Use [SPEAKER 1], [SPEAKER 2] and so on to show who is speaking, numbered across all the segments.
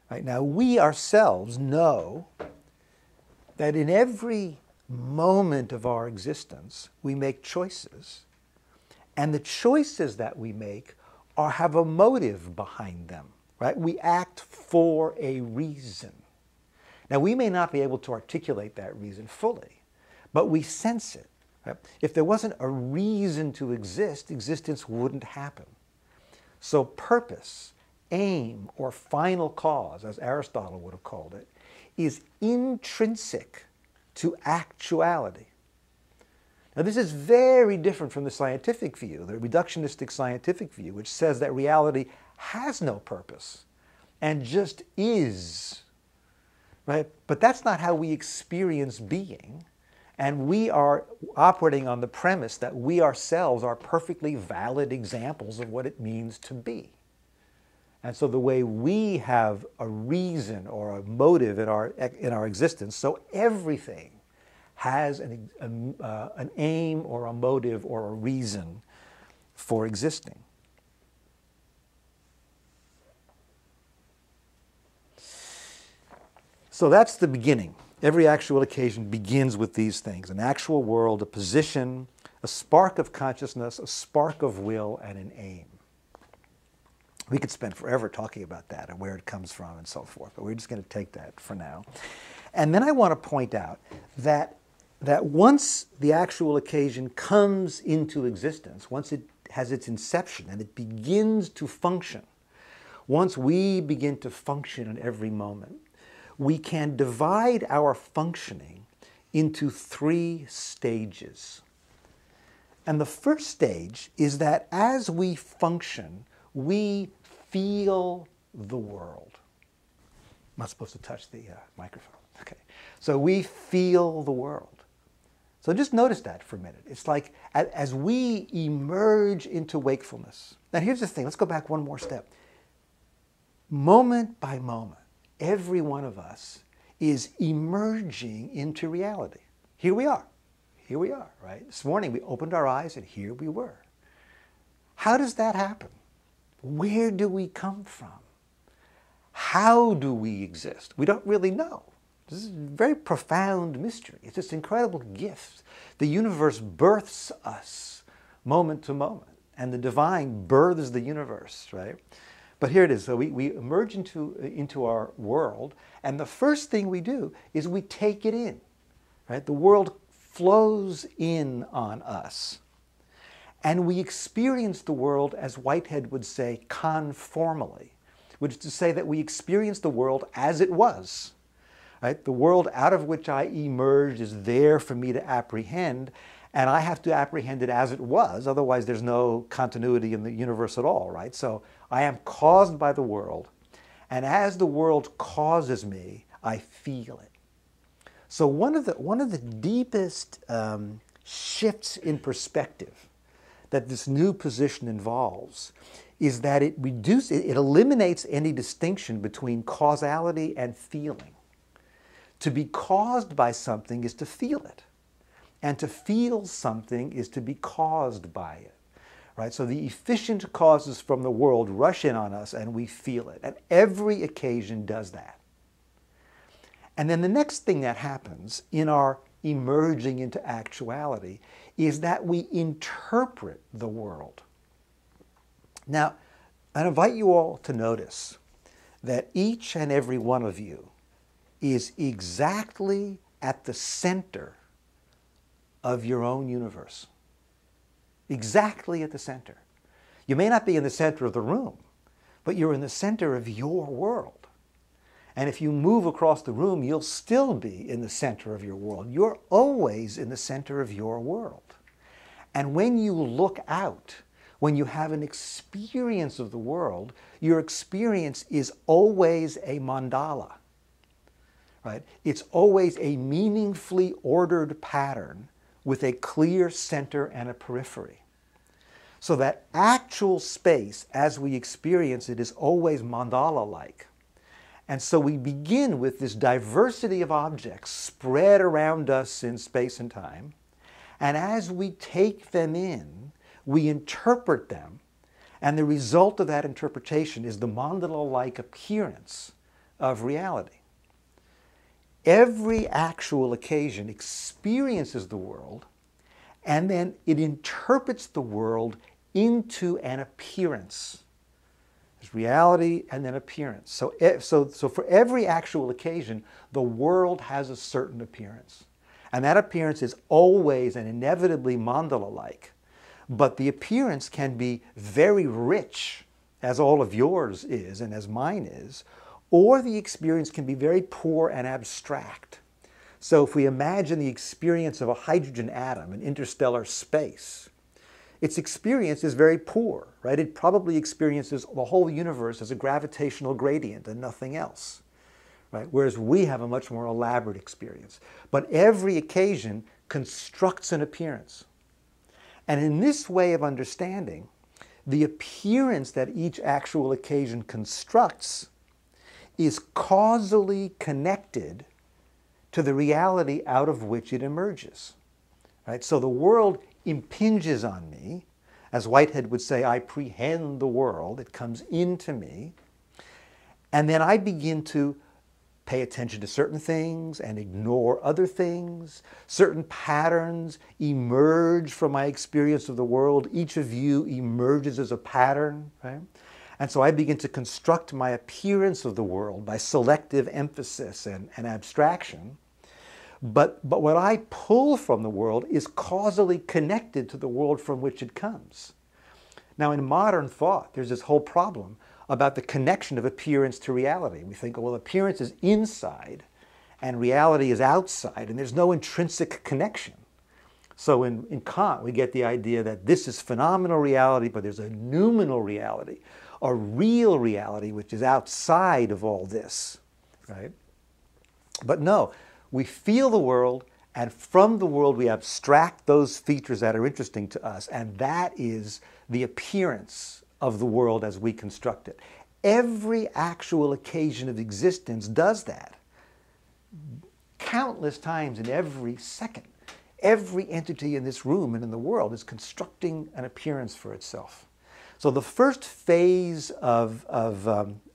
[SPEAKER 1] Right? Now, we ourselves know that in every moment of our existence, we make choices. And the choices that we make have a motive behind them. Right? We act for a reason. Now, we may not be able to articulate that reason fully, but we sense it. Right? If there wasn't a reason to exist, existence wouldn't happen. So purpose, aim, or final cause, as Aristotle would have called it, is intrinsic to actuality. Now, this is very different from the scientific view, the reductionistic scientific view, which says that reality has no purpose and just is. Right? But that's not how we experience being. And we are operating on the premise that we ourselves are perfectly valid examples of what it means to be. And so the way we have a reason or a motive in our existence, so everything has an aim or a motive or a reason for existing. So that's the beginning. Every actual occasion begins with these things: an actual world, a position, a spark of consciousness, a spark of will, and an aim. We could spend forever talking about that and where it comes from and so forth, but we're just going to take that for now. And then I want to point out that once the actual occasion comes into existence, once it has its inception and it begins to function, once we begin to function in every moment, we can divide our functioning into 3 stages. And the first stage is that as we function, we feel the world. I'm not supposed to touch the microphone. Okay. So we feel the world. So just notice that for a minute. It's like as we emerge into wakefulness. Now here's the thing. Let's go back one more step. Moment by moment, every one of us is emerging into reality. Here we are. Here we are, right? This morning we opened our eyes and here we were. How does that happen? Where do we come from? How do we exist? We don't really know. This is a very profound mystery. It's this incredible gift. The universe births us moment to moment, and the divine births the universe, right? But here it is. So we emerge into our world, and the first thing we do is we take it in, right? The world flows in on us. And we experience the world, as Whitehead would say, conformally, which is to say that we experience the world as it was. Right? The world out of which I emerged is there for me to apprehend, and I have to apprehend it as it was, otherwise there's no continuity in the universe at all, right? So I am caused by the world, and as the world causes me, I feel it. So one of the deepest shifts in perspective that this new position involves is that it eliminates any distinction between causality and feeling. To be caused by something is to feel it. And to feel something is to be caused by it. Right? So the efficient causes from the world rush in on us and we feel it. And every occasion does that. And then the next thing that happens in our emerging into actuality is that we interpret the world. Now, I invite you all to notice that each and every one of you is exactly at the center of your own universe. Exactly at the center. You may not be in the center of the room, but you're in the center of your world. And if you move across the room, you'll still be in the center of your world. You're always in the center of your world. And when you look out, when you have an experience of the world, your experience is always a mandala. Right? It's always a meaningfully ordered pattern with a clear center and a periphery. So that actual space, as we experience it, is always mandala-like. And so we begin with this diversity of objects spread around us in space and time. And as we take them in, we interpret them. And the result of that interpretation is the mandala-like appearance of reality. Every actual occasion experiences the world, and then it interprets the world into an appearance. There's reality and then appearance. So for every actual occasion, the world has a certain appearance. And that appearance is always and inevitably mandala-like. But the appearance can be very rich, as all of yours is and as mine is, or the experience can be very poor and abstract. So if we imagine the experience of a hydrogen atom in interstellar space, its experience is very poor, right? It probably experiences the whole universe as a gravitational gradient and nothing else, right? Whereas we have a much more elaborate experience. But every occasion constructs an appearance. And in this way of understanding, the appearance that each actual occasion constructs is causally connected to the reality out of which it emerges. Right? So the world impinges on me. As Whitehead would say, I prehend the world. It comes into me. And then I begin to pay attention to certain things and ignore other things. Certain patterns emerge from my experience of the world. Each of you emerges as a pattern, right? And so I begin to construct my appearance of the world by selective emphasis and abstraction. But what I pull from the world is causally connected to the world from which it comes. Now, in modern thought, there's this whole problem about the connection of appearance to reality. We think, well, appearance is inside and reality is outside, and there's no intrinsic connection. So in Kant, we get the idea that this is phenomenal reality, but there's a noumenal reality, a real reality which is outside of all this, right? But no, we feel the world, and from the world we abstract those features that are interesting to us, and that is the appearance of the world as we construct it. Every actual occasion of existence does that. Countless times in every second. Every entity in this room and in the world is constructing an appearance for itself. So the first phase of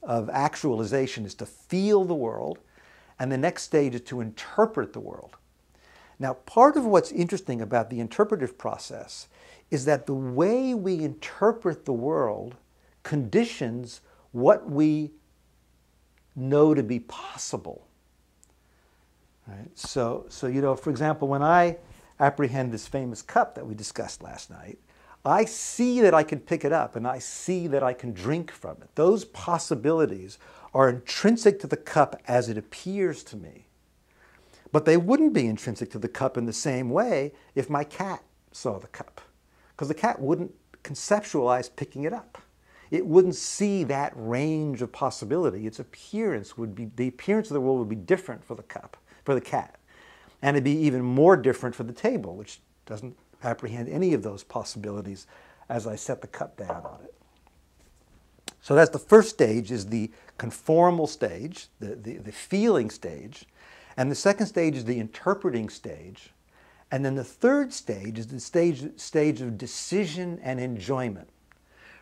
[SPEAKER 1] actualization is to feel the world, and the next stage is to interpret the world. Now, part of what's interesting about the interpretive process is that the way we interpret the world conditions what we know to be possible. Right? So you know, for example, when I apprehend this famous cup that we discussed last night, I see that I can pick it up and I see that I can drink from it. Those possibilities are intrinsic to the cup as it appears to me. But they wouldn't be intrinsic to the cup in the same way if my cat saw the cup, because the cat wouldn't conceptualize picking it up. It wouldn't see that range of possibility. Its appearance would be, the appearance of the world would be different for the cup, for the cat. And it'd be even more different for the table, which doesn't apprehend any of those possibilities as I set the cup down on it. So that's the first stage, is the conformal stage, the feeling stage. And the second stage is the interpreting stage. And then the third stage is the stage of decision and enjoyment.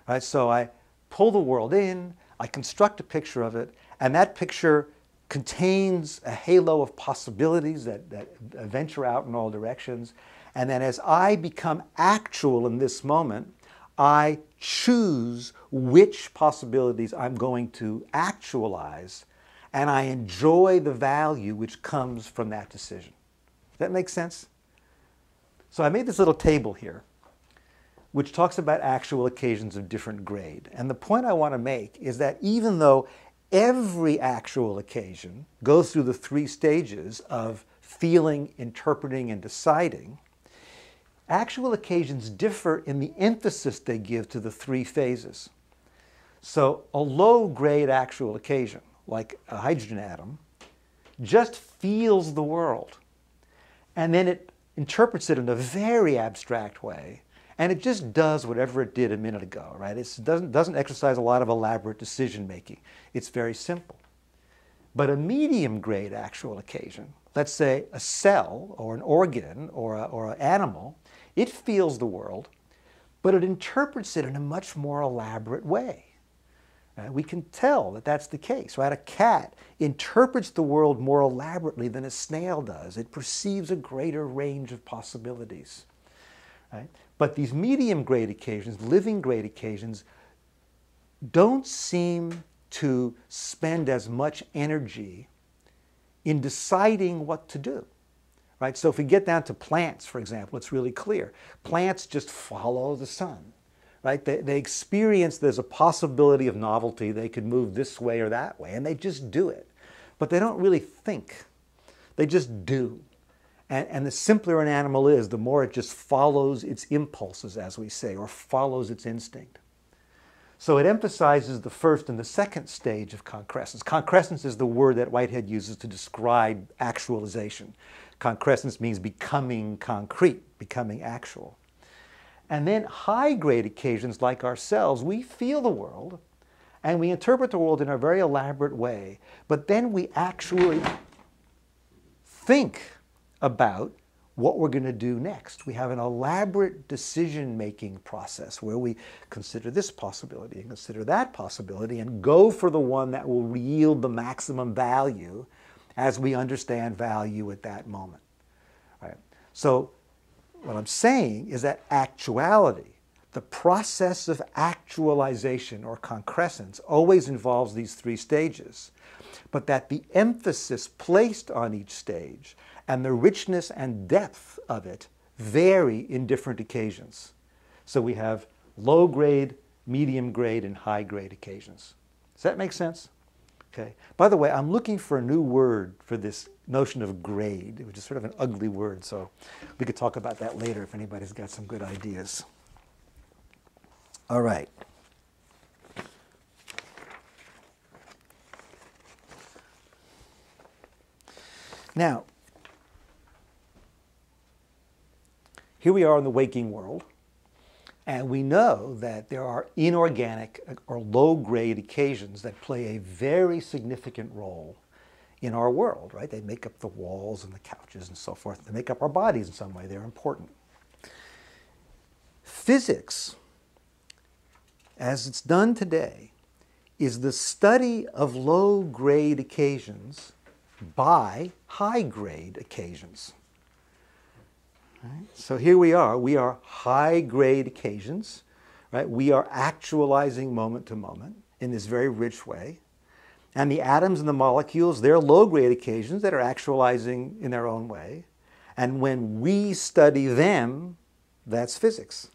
[SPEAKER 1] Right? So I pull the world in, I construct a picture of it, and that picture contains a halo of possibilities that venture out in all directions. And then as I become actual in this moment, I choose which possibilities I'm going to actualize, and I enjoy the value which comes from that decision. Does that make sense? So I made this little table here, which talks about actual occasions of different grade. And the point I want to make is that even though every actual occasion goes through the three stages of feeling, interpreting, and deciding, actual occasions differ in the emphasis they give to the three phases. So a low-grade actual occasion, like a hydrogen atom, just feels the world. And then it interprets it in a very abstract way, and it just does whatever it did a minute ago, right? It doesn't exercise a lot of elaborate decision-making. It's very simple. But a medium-grade actual occasion, let's say a cell or an organ or an animal, it feels the world, but it interprets it in a much more elaborate way. Right? We can tell that that's the case. Right? A cat interprets the world more elaborately than a snail does. It perceives a greater range of possibilities. Right? But these medium-grade occasions, living-grade occasions, don't seem to spend as much energy in deciding what to do. Right? So if we get down to plants, for example, it's really clear. Plants just follow the sun. Right? They experience there's a possibility of novelty. They could move this way or that way, and they just do it. But they don't really think. They just do. And the simpler an animal is, the more it just follows its impulses, as we say, or follows its instinct. So it emphasizes the first and the second stage of concrescence. Concrescence is the word that Whitehead uses to describe actualization. Concrescence means becoming concrete, becoming actual. And then high-grade occasions like ourselves, we feel the world and we interpret the world in a very elaborate way, but then we actually think about what we're going to do next. We have an elaborate decision-making process where we consider this possibility and consider that possibility and go for the one that will yield the maximum value as we understand value at that moment. Right? So what I'm saying is that actuality, the process of actualization or concrescence, always involves these three stages, but that the emphasis placed on each stage and the richness and depth of it vary in different occasions. So we have low-grade, medium-grade, and high-grade occasions. Does that make sense? Okay. By the way, I'm looking for a new word for this notion of grade, which is sort of an ugly word, so we could talk about that later if anybody's got some good ideas. All right. Now, here we are in the waking world, and we know that there are inorganic or low-grade occasions that play a very significant role in our world, right? They make up the walls and the couches and so forth. They make up our bodies in some way. They're important. Physics, as it's done today, is the study of low-grade occasions by high-grade occasions. Right? So here we are high-grade occasions, right? We are actualizing moment to moment in this very rich way. And the atoms and the molecules, they're low-grade occasions that are actualizing in their own way. And when we study them, that's physics.